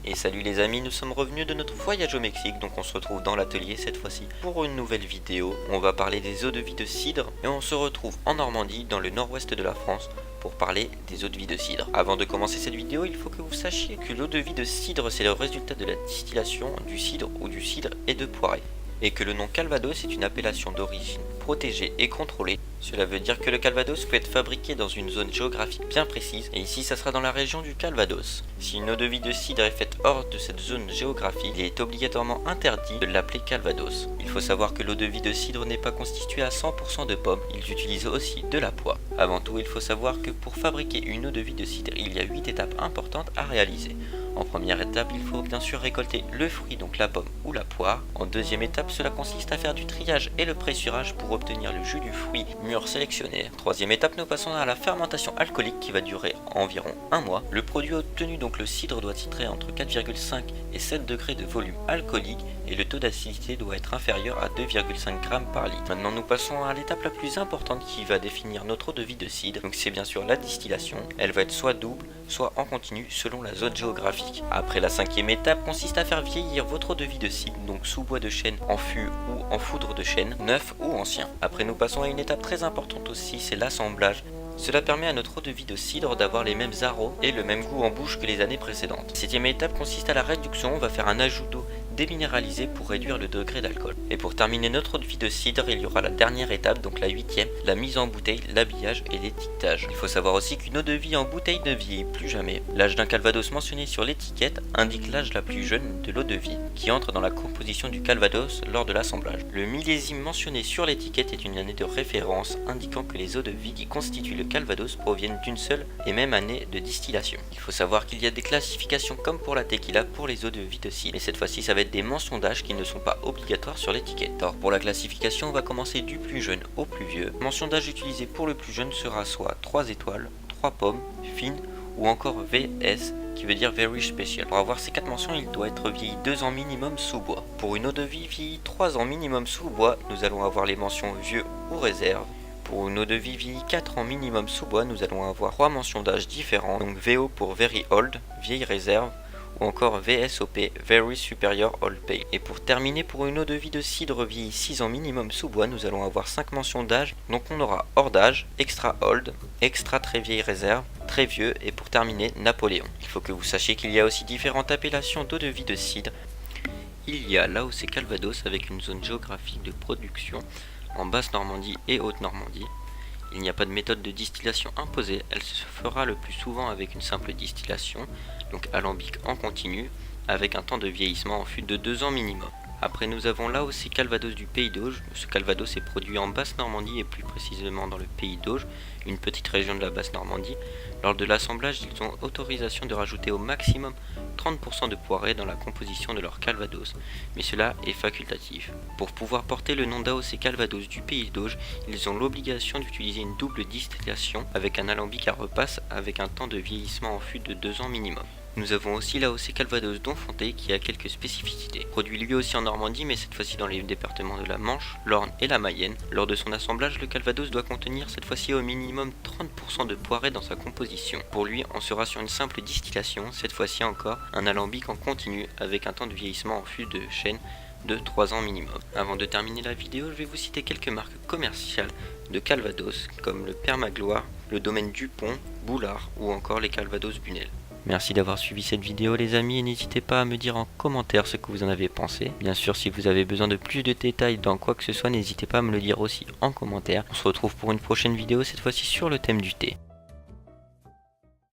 Et salut les amis, nous sommes revenus de notre voyage au Mexique, donc on se retrouve dans l'atelier cette fois-ci pour une nouvelle vidéo. On va parler des eaux-de-vie de cidre et on se retrouve en Normandie, dans le nord-ouest de la France, pour parler des eaux-de-vie de cidre. Avant de commencer cette vidéo, il faut que vous sachiez que l'eau-de-vie de cidre c'est le résultat de la distillation du cidre ou du cidre et de poirée. Et que le nom Calvados est une appellation d'origine protégée et contrôlée. Cela veut dire que le Calvados peut être fabriqué dans une zone géographique bien précise, et ici ça sera dans la région du Calvados. Si une eau-de-vie de cidre est faite hors de cette zone géographique, il est obligatoirement interdit de l'appeler Calvados. Il faut savoir que l'eau-de-vie de cidre n'est pas constituée à 100% de pommes, ils utilisent aussi de la poire. Avant tout, il faut savoir que pour fabriquer une eau-de-vie de cidre, il y a 8 étapes importantes à réaliser. En première étape, il faut bien sûr récolter le fruit, donc la pomme ou la poire. En deuxième étape, cela consiste à faire du triage et le pressurage pour obtenir le jus du fruit mûr sélectionné. Troisième étape, nous passons à la fermentation alcoolique qui va durer environ un mois. Le produit obtenu, donc le cidre, doit titrer entre 4,5 et 7 degrés de volume alcoolique et le taux d'acidité doit être inférieur à 2,5 g par litre. Maintenant, nous passons à l'étape la plus importante qui va définir notre eau-de-vie de cidre. Donc c'est bien sûr la distillation. Elle va être soit double, soit en continu selon la zone géographique. Après, la cinquième étape consiste à faire vieillir votre eau-de-vie de cidre, donc sous bois de chêne, en fût ou en foudre de chêne, neuf ou ancien. Après, nous passons à une étape très importante aussi, c'est l'assemblage. Cela permet à notre eau-de-vie de cidre d'avoir les mêmes arômes et le même goût en bouche que les années précédentes. La septième étape consiste à la réduction, on va faire un ajout d'eau déminéralisée pour réduire le degré d'alcool. Et pour terminer notre eau-de-vie de cidre, il y aura la dernière étape, donc la huitième, la mise en bouteille, l'habillage et l'étiquetage. Il faut savoir aussi qu'une eau-de-vie en bouteille ne vieillit plus jamais. L'âge d'un Calvados mentionné sur l'étiquette indique l'âge la plus jeune de l'eau-de-vie, qui entre dans la composition du Calvados lors de l'assemblage. Le millésime mentionné sur l'étiquette est une année de référence indiquant que les eaux-de-vie qui constituent le Calvados proviennent d'une seule et même année de distillation. Il faut savoir qu'il y a des classifications comme pour la tequila pour les eaux-de-vie de cidre, mais cette fois-ci ça va être des mentions d'âge qui ne sont pas obligatoires sur l'étiquette. Alors pour la classification, on va commencer du plus jeune au plus vieux. Mention d'âge utilisée pour le plus jeune sera soit 3 étoiles, 3 pommes, fine ou encore VS qui veut dire Very Special. Pour avoir ces 4 mentions, il doit être vieilli 2 ans minimum sous bois. Pour une eau-de-vie vieillie 3 ans minimum sous bois, nous allons avoir les mentions vieux ou réserve. Pour une eau-de-vie vieillie 4 ans minimum sous bois, nous allons avoir 3 mentions d'âge différentes, donc VO pour Very Old, vieille réserve, ou encore VSOP, Very Superior Old Pale. Et pour terminer, pour une eau-de-vie de cidre vieillie 6 ans minimum sous bois, nous allons avoir 5 mentions d'âge, donc on aura hors d'âge, extra old, extra très vieille réserve, très vieux, et pour terminer, Napoléon. Il faut que vous sachiez qu'il y a aussi différentes appellations d'eau-de-vie de cidre. Il y a l'AOC Calvados avec une zone géographique de production en Basse-Normandie et Haute-Normandie. Il n'y a pas de méthode de distillation imposée, elle se fera le plus souvent avec une simple distillation, donc alambic en continu, avec un temps de vieillissement en fût de 2 ans minimum. Après nous avons là aussi Calvados du Pays d'Auge. Ce Calvados est produit en Basse-Normandie et plus précisément dans le Pays d'Auge, une petite région de la Basse-Normandie. Lors de l'assemblage, ils ont autorisation de rajouter au maximum 30% de poirée dans la composition de leur Calvados, mais cela est facultatif. Pour pouvoir porter le nom d'AOC Calvados du Pays d'Auge, ils ont l'obligation d'utiliser une double distillation avec un alambic à repasse avec un temps de vieillissement en fût de 2 ans minimum. Nous avons aussi l'AOC Calvados d'Onfonté qui a quelques spécificités. Produit lui aussi en Normandie mais cette fois-ci dans les départements de la Manche, l'Orne et la Mayenne. Lors de son assemblage, le Calvados doit contenir cette fois-ci au minimum 30% de poirée dans sa composition. Pour lui, on sera sur une simple distillation, cette fois-ci encore un alambic en continu avec un temps de vieillissement en fût de chêne de 3 ans minimum. Avant de terminer la vidéo, je vais vous citer quelques marques commerciales de Calvados comme le Père Magloire, le domaine Dupont, Boulard ou encore les Calvados Bunel. Merci d'avoir suivi cette vidéo les amis et n'hésitez pas à me dire en commentaire ce que vous en avez pensé. Bien sûr, si vous avez besoin de plus de détails dans quoi que ce soit, n'hésitez pas à me le dire aussi en commentaire. On se retrouve pour une prochaine vidéo, cette fois-ci sur le thème du thé.